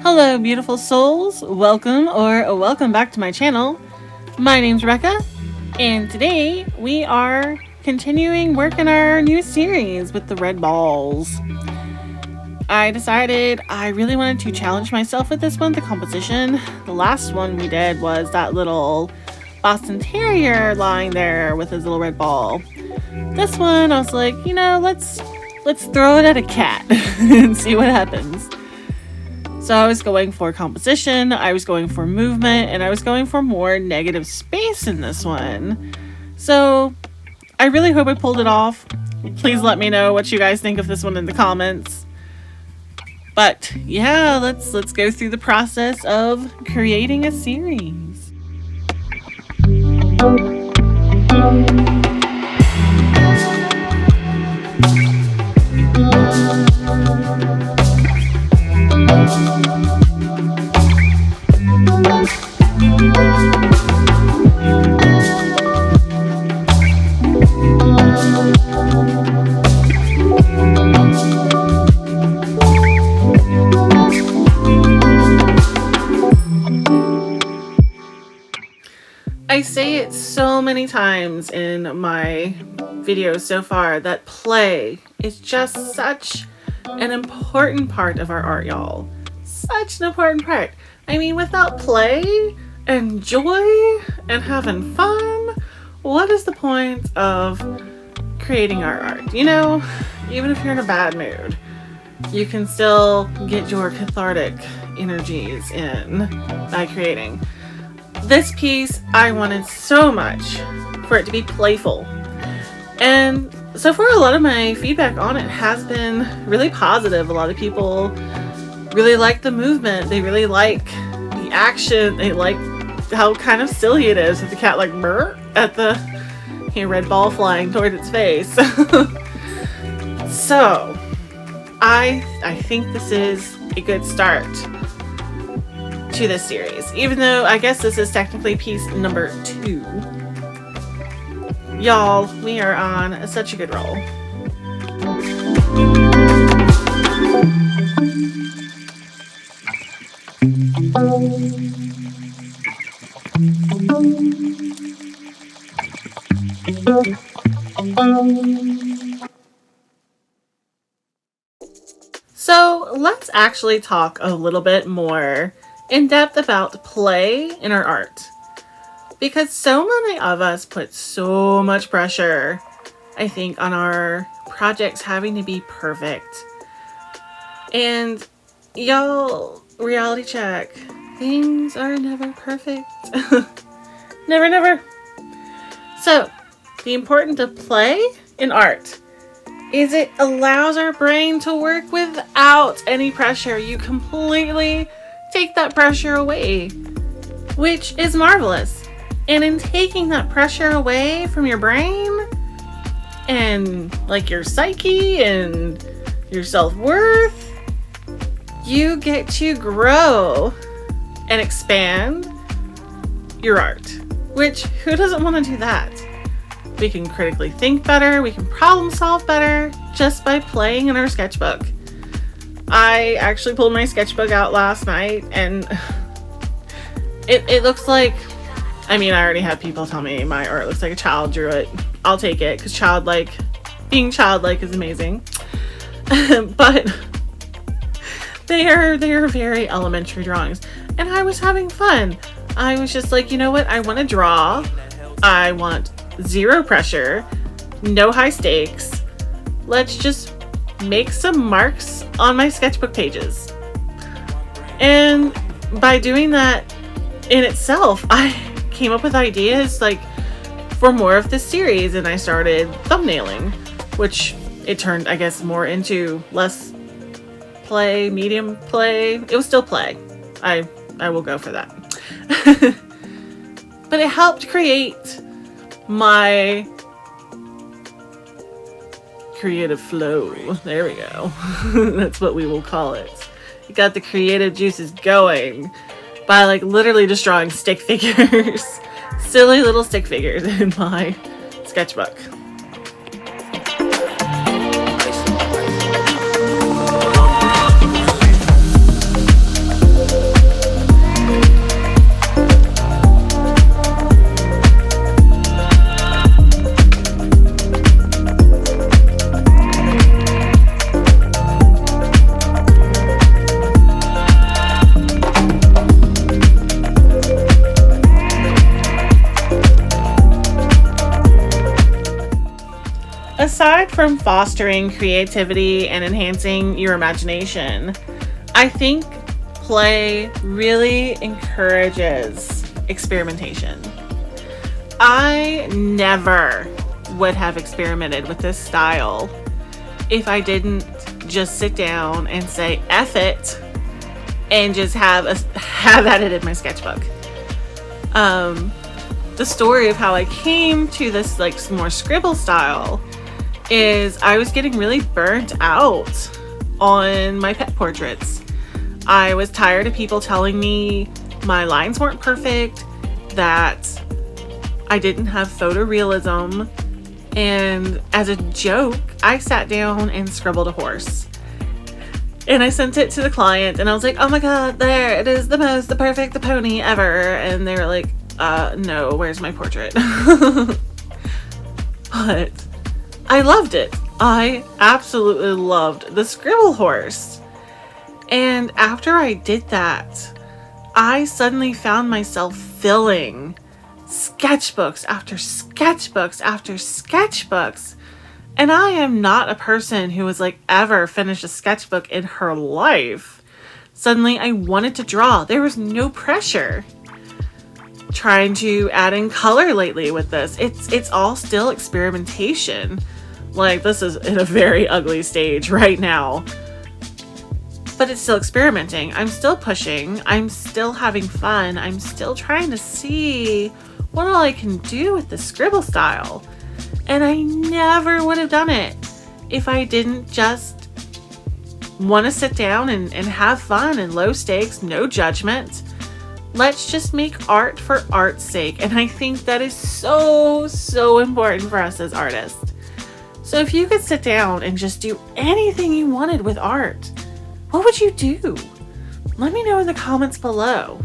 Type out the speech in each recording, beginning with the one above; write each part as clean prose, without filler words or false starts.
Hello, beautiful souls. Welcome back to my channel. My name's Rekka, and today we are continuing work in our new series with the red balls. I decided I really wanted to challenge myself with this one, the composition. The last one we did was that little Boston Terrier lying there with his little red ball. This one, I was like, let's throw it at a cat and see what happens. So I was going for composition, I was going for movement, and I was going for more negative space in this one. So I really hope I pulled it off. Please let me know what you guys think of this one in the comments. But yeah, let's go through the process of creating a series. I say it so many times in my videos so far that play is just such an important part of our art, y'all. Such an important part. I mean, without play and joy and having fun, what is the point of creating our art? Even if you're in a bad mood, you can still get your cathartic energies in by creating. This piece, I wanted so much for it to be playful. And so far, a lot of my feedback on it has been really positive. A lot of people really like the movement. They really like the action. They like how kind of silly it is with the cat like burr at the red ball flying toward its face. So I think this is a good start to this series, even though I guess this is technically piece number 2. Y'all, we are on such a good roll. So let's actually talk a little bit more in depth about play in our art, because so many of us put so much pressure, I think, on our projects having to be perfect. And y'all, reality check, things are never perfect. Never. So the importance of play in art is it allows our brain to work without any pressure. You completely take that pressure away, which is marvelous. And in taking that pressure away from your brain and like your psyche and your self-worth, you get to grow and expand your art, which who doesn't want to do that? We can critically think better, we can problem solve better just by playing in our sketchbook. I actually pulled my sketchbook out last night, and it looks like, I already had people tell me my art looks like a child drew it. I'll take it, because being childlike is amazing. But they are very elementary drawings, and I was having fun. I was just like, you know what? I want to draw. I want zero pressure, no high stakes. Let's just make some marks on my sketchbook pages. And by doing that in itself, I came up with ideas like for more of this series, and I started thumbnailing, which it turned, I guess, more into less play, medium play. It was still play. I will go for that. But it helped create my creative flow. There we go. That's what we will call it. It got the creative juices going by like literally just drawing stick figures. Silly little stick figures in my sketchbook. Aside from fostering creativity and enhancing your imagination, I think play really encourages experimentation. I never would have experimented with this style if I didn't just sit down and say F it and just have at it in my sketchbook. The story of how I came to this like more scribble style is I was getting really burnt out on my pet portraits. I was tired of people telling me my lines weren't perfect, that I didn't have photorealism, and as a joke, I sat down and scribbled a horse. And I sent it to the client, and I was like, oh my god, there, it is the perfect pony ever. And they were like, no, where's my portrait? But I loved it. I absolutely loved the scribble horse. And after I did that, I suddenly found myself filling sketchbooks after sketchbooks after sketchbooks. And I am not a person who has like ever finished a sketchbook in her life. Suddenly I wanted to draw. There was no pressure. Trying to add in color lately with this. It's all still experimentation. Like, this is in a very ugly stage right now. But it's still experimenting. I'm still pushing. I'm still having fun. I'm still trying to see what all I can do with the scribble style. And I never would have done it if I didn't just want to sit down and have fun and low stakes, no judgment. Let's just make art for art's sake. And I think that is so, so important for us as artists. So if you could sit down and just do anything you wanted with art, what would you do? Let me know in the comments below.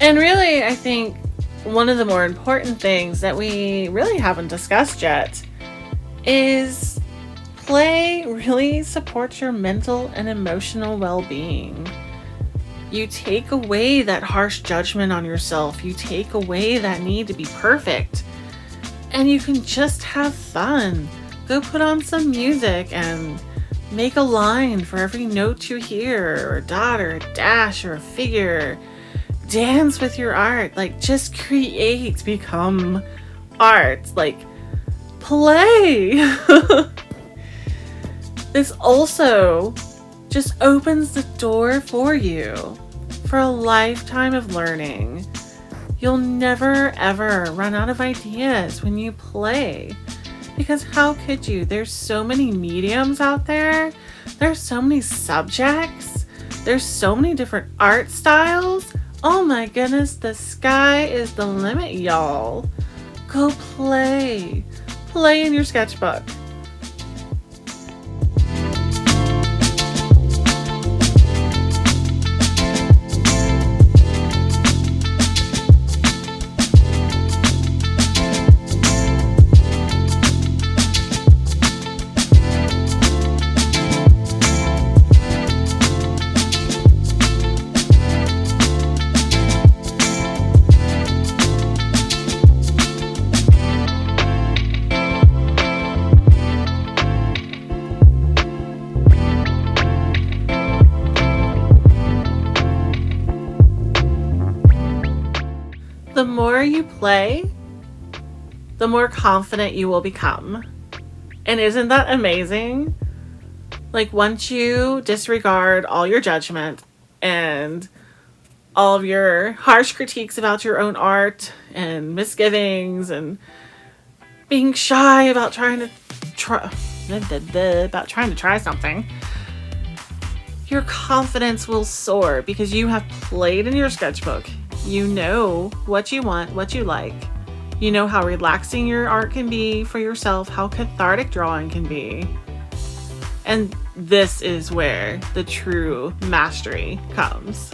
And really, I think one of the more important things that we really haven't discussed yet is play really supports your mental and emotional well-being. You take away that harsh judgment on yourself. You take away that need to be perfect. And you can just have fun. Go put on some music and make a line for every note you hear, or a dot or a dash or a figure. Dance with your art. Like, just create, become art. Like, play. This also just opens the door for you for a lifetime of learning. You'll never ever run out of ideas when you play. Because how could you? There's so many mediums out there. There's so many subjects. There's so many different art styles. Oh my goodness, the sky is the limit, y'all. Go play. Play in your sketchbook. The more you play, the more confident you will become. And isn't that amazing? Like, once you disregard all your judgment and all of your harsh critiques about your own art and misgivings and being shy about trying to about trying to try something, your confidence will soar because you have played in your sketchbook. You know what you want, what you like. You know how relaxing your art can be for yourself, how cathartic drawing can be. And this is where the true mastery comes.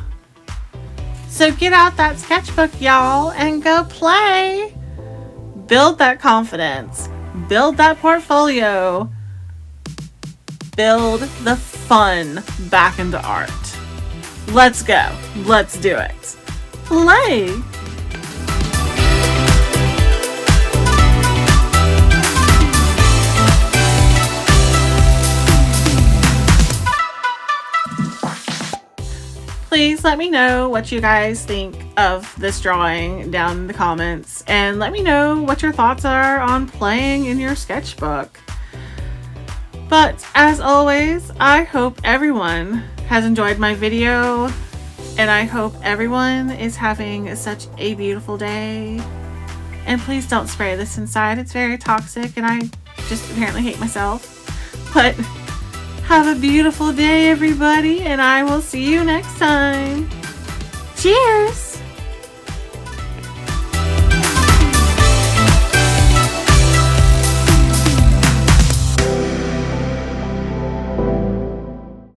So get out that sketchbook, y'all, and go play. Build that confidence. Build that portfolio. Build the fun back into art. Let's go. Let's do it. Play. Please let me know what you guys think of this drawing down in the comments, and let me know what your thoughts are on playing in your sketchbook. But as always, I hope everyone has enjoyed my video, and I hope everyone is having such a beautiful day. And please don't spray this inside. It's very toxic, and I just apparently hate myself. But have a beautiful day, everybody, and I will see you next time. Cheers!